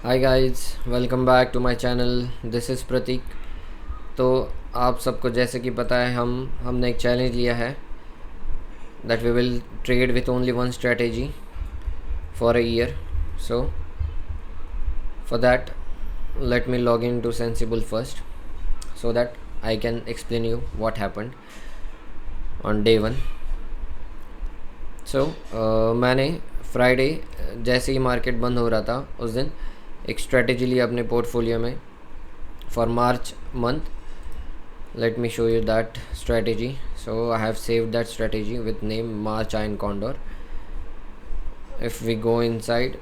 Hi guys, welcome back to my channel. This is Prateek. तो आप सबको जैसे कि पता है हमने एक चैलेंज लिया है that we will trade with only one strategy for a year. So for that let me log in to Sensible first so that I can explain you what happened on day one. सो मैंने Friday जैसे ही market बंद हो रहा था उस दिन एक strategy लिया अपने पोर्टफोलियो में for March month. Let me show you that strategy. So I have saved that strategy with name March Iron Condor. If we go inside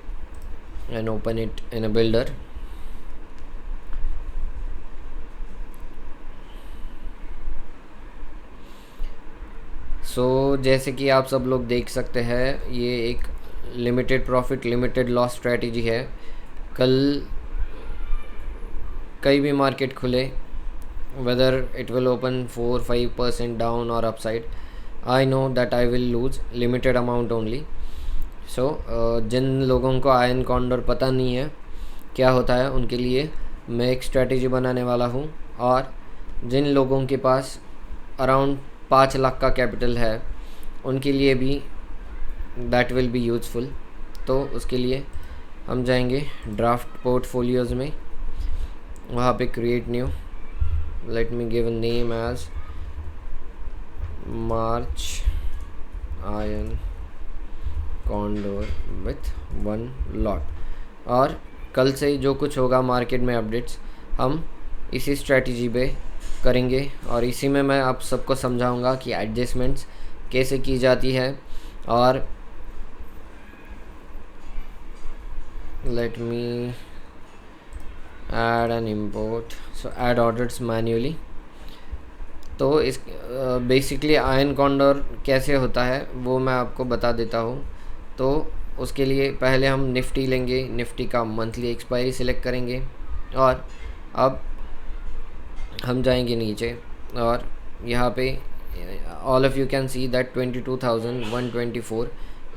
and open it in a builder, जैसे कि आप सब लोग देख सकते हैं ये एक limited profit limited loss strategy है. कल कई भी मार्केट खुले, whether it will open 4-5% down or upside, I know that I will lose limited amount only. So जिन लोगों को आयन कॉन्डोर पता नहीं है क्या होता है उनके लिए मैं एक स्ट्रेटेजी बनाने वाला हूँ, और जिन लोगों के पास अराउंड 5 लाख का कैपिटल है उनके लिए भी दैट विल बी यूज़फुल. तो उसके लिए हम जाएंगे ड्राफ्ट पोर्टफोलियोज़ में, वहाँ पे create new. Let me give a name as March Iron Condor with one lot. और कल से जो कुछ होगा मार्केट में अपडेट्स हम इसी स्ट्रेटजी पे करेंगे, और इसी में मैं आप सबको समझाऊंगा कि एडजस्टमेंट्स कैसे की जाती है. और let me add and import, so add orders manually. तो इस बेसिकली आयन कॉन्डोर कैसे होता है वो मैं आपको बता देता हूँ. तो उसके लिए पहले हम निफ्टी लेंगे, निफ्टी का मंथली एक्सपायरी सिलेक्ट करेंगे, और अब हम जाएंगे नीचे और यहाँ पे all of you can see that 22,124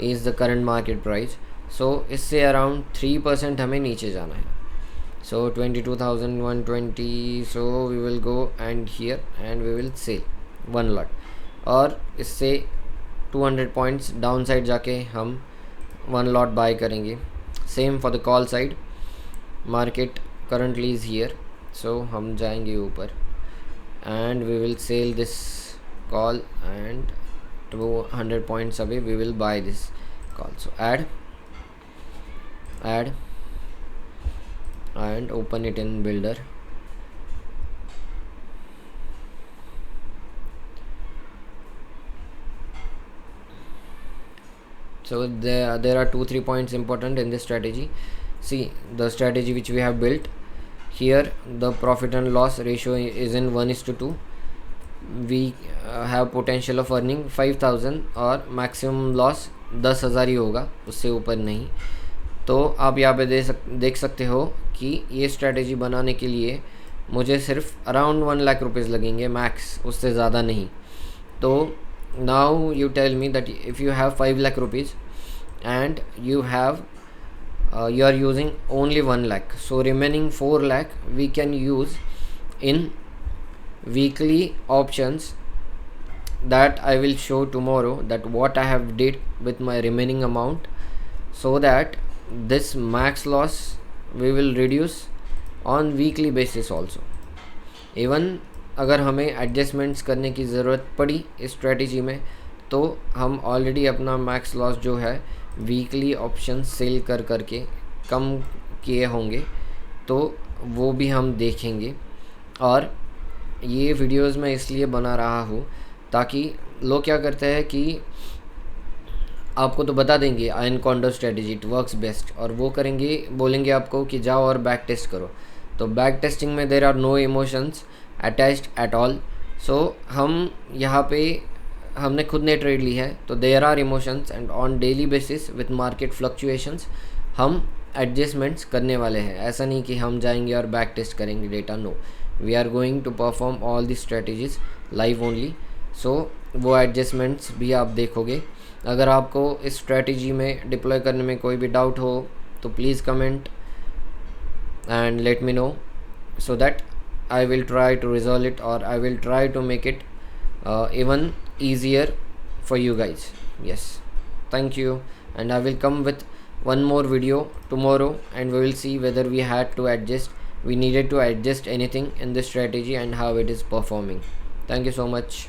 is the current market price. So इससे अराउंड 3% हमें नीचे जाना है. So 22,120, so we will go and here and we will sell one lot, और इससे 200 पॉइंट्स डाउन साइड जाके हम वन लॉट बाय करेंगे. Same for the call side, market currently is here, so हम जाएंगे ऊपर and we will sell this call and 200 points away we will buy this call. So add and open it in builder. So there are 2-3 points important in this strategy. See the strategy which we have built here, the profit and loss ratio is in 1:2. We have potential of earning 5,000 और maximum loss 10,000 ही होगा, उससे ऊपर नहीं. तो आप यहाँ पे देख सकते हो कि ये स्ट्रेटेजी बनाने के लिए मुझे सिर्फ अराउंड 1 लाख रुपीज़ लगेंगे मैक्स, उससे ज़्यादा नहीं. तो now you tell me that if you have 5 lakh rupees and you are using only 1 lakh, so remaining 4 lakh we can use in weekly options that I will show tomorrow that what I have did with my remaining amount, so that this max loss we will reduce on weekly basis also. even अगर हमें adjustments करने की ज़रूरत पड़ी इस strategy में तो हम ऑलरेडी अपना मैक्स लॉस जो है वीकली ऑप्शन सेल करके कम किए होंगे, तो वो भी हम देखेंगे. और ये वीडियोस मैं इसलिए बना रहा हूँ ताकि लोग क्या करते हैं कि आपको तो बता देंगे ion condor strategy it works best, और वो करेंगे, बोलेंगे आपको कि जाओ और बैक टेस्ट करो. तो बैक टेस्टिंग में there are no emotions attached at all. So हम यहाँ पे हमने खुद ने ट्रेड ली है, तो there are emotions, and on daily basis with market fluctuations हम एडजस्टमेंट्स करने वाले हैं. ऐसा नहीं कि हम जाएंगे और बैक टेस्ट करेंगे data, no, we are going to perform all the strategies live only. So वो एडजस्टमेंट्स भी आप देखोगे. अगर आपको इस स्ट्रेटजी में डिप्लॉय करने में कोई भी डाउट हो तो please comment and let me know, so that I will try to resolve it, or I will try to make it even easier for you guys. Yes, thank you, and I will come with one more video tomorrow, and we will see whether we needed to adjust anything in this strategy and how it is performing. Thank you so much.